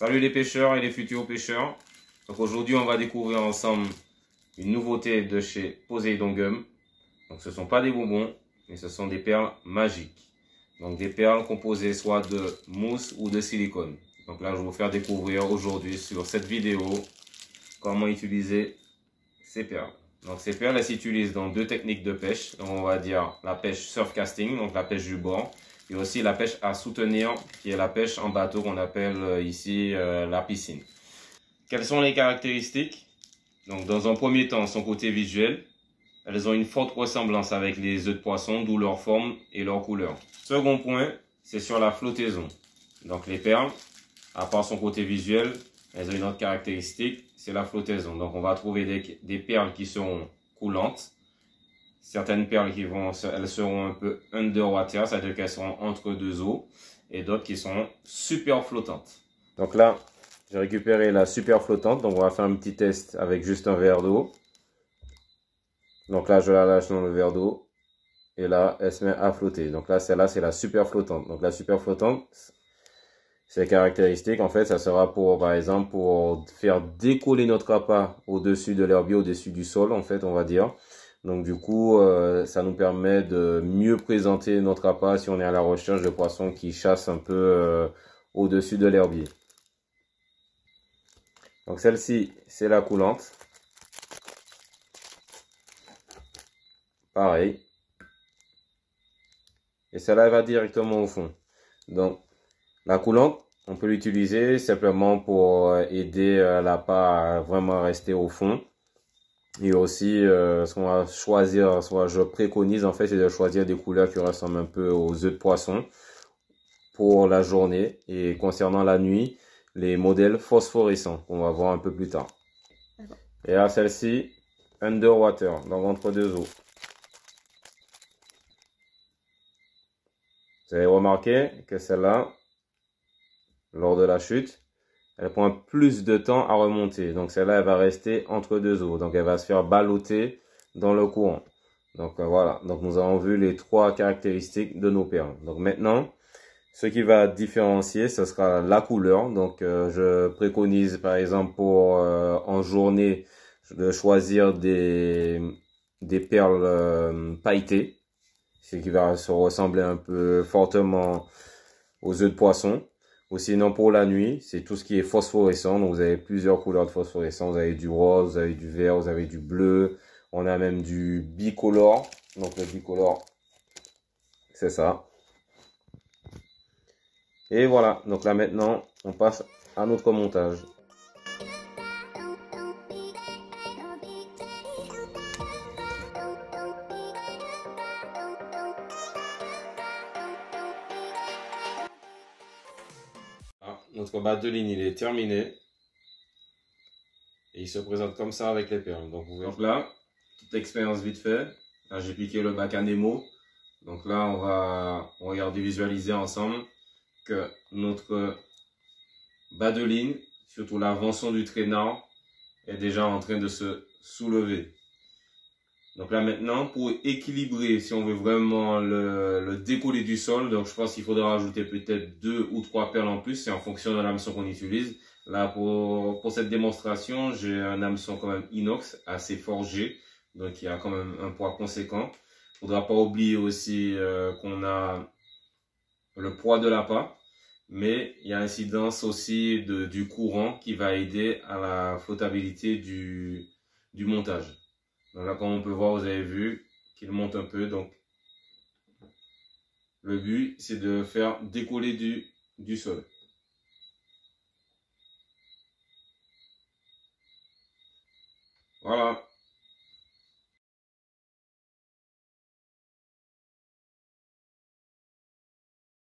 Salut les pêcheurs et les futurs pêcheurs. Donc aujourd'hui on va découvrir ensemble une nouveauté de chez Poseidon Gum. Donc ce ne sont pas des bonbons, mais ce sont des perles magiques. Donc des perles composées soit de mousse ou de silicone. Donc là je vais vous faire découvrir aujourd'hui sur cette vidéo comment utiliser ces perles. Donc ces perles elles s'utilisent dans deux techniques de pêche. Donc on va dire la pêche surf casting, donc la pêche du bord. Et aussi la pêche à soutenir, qui est la pêche en bateau qu'on appelle ici la piscine. Quelles sont les caractéristiques? Donc dans un premier temps, son côté visuel. Elles ont une forte ressemblance avec les œufs de poisson, d'où leur forme et leur couleur. Second point, c'est sur la flottaison. Donc les perles, à part son côté visuel, elles ont une autre caractéristique, c'est la flottaison. Donc on va trouver des perles qui seront coulantes. Certaines perles elles seront un peu underwater, c'est-à-dire qu'elles seront entre deux eaux, et d'autres qui seront super flottantes. Donc là, j'ai récupéré la super flottante, donc on va faire un petit test avec juste un verre d'eau. Donc là, je la lâche dans le verre d'eau, et là, elle se met à flotter. Donc là, celle-là, c'est la super flottante. Donc la super flottante, ses caractéristiques, en fait, ça sera pour, par exemple, pour faire décoller notre appât au-dessus de l'herbier, au-dessus du sol, en fait, on va dire. Donc du coup, ça nous permet de mieux présenter notre appât si on est à la recherche de poissons qui chassent un peu au-dessus de l'herbier. Donc celle-ci, c'est la coulante. Pareil. Et celle-là, elle va directement au fond. Donc la coulante, on peut l'utiliser simplement pour aider l'appât à vraiment rester au fond. Et aussi, ce qu'on va choisir, soit je préconise en fait, c'est de choisir des couleurs qui ressemblent un peu aux œufs de poisson pour la journée. Et concernant la nuit, les modèles phosphorescents qu'on va voir un peu plus tard. Et là, celle-ci, underwater, donc entre deux eaux. Vous avez remarqué que celle-là, lors de la chute, elle prend plus de temps à remonter. Donc celle-là, elle va rester entre deux eaux. Donc elle va se faire balloter dans le courant. Donc voilà. Donc nous avons vu les trois caractéristiques de nos perles. Donc maintenant, ce qui va différencier, ce sera la couleur. Donc je préconise par exemple pour en journée de choisir des perles pailletées. Ce qui va se ressembler un peu fortement aux œufs de poisson. Ou sinon pour la nuit, c'est tout ce qui est phosphorescent. Donc vous avez plusieurs couleurs de phosphorescence. Vous avez du rose, vous avez du vert, vous avez du bleu. On a même du bicolore. Donc le bicolore, c'est ça. Et voilà. Donc là maintenant, on passe à notre montage. Notre bas de ligne il est terminé et il se présente comme ça avec les perles. Donc là, toute expérience vite fait. Là j'ai piqué le bac à Nemo. Donc là on va regarder visualiser ensemble que notre bas de ligne, surtout l'avançon du traînard, est déjà en train de se soulever. Donc là maintenant, pour équilibrer, si on veut vraiment le décoller du sol, donc je pense qu'il faudra rajouter peut-être 2 ou 3 perles en plus, c'est en fonction de l'hameçon qu'on utilise. Là pour cette démonstration, j'ai un hameçon quand même inox assez forgé, donc il y a quand même un poids conséquent. Il ne faudra pas oublier aussi qu'on a le poids de l'appât, mais il y a l'incidence aussi du courant qui va aider à la flottabilité du montage. Donc là, comme on peut voir, vous avez vu qu'il monte un peu. Donc, le but, c'est de faire décoller du sol. Voilà.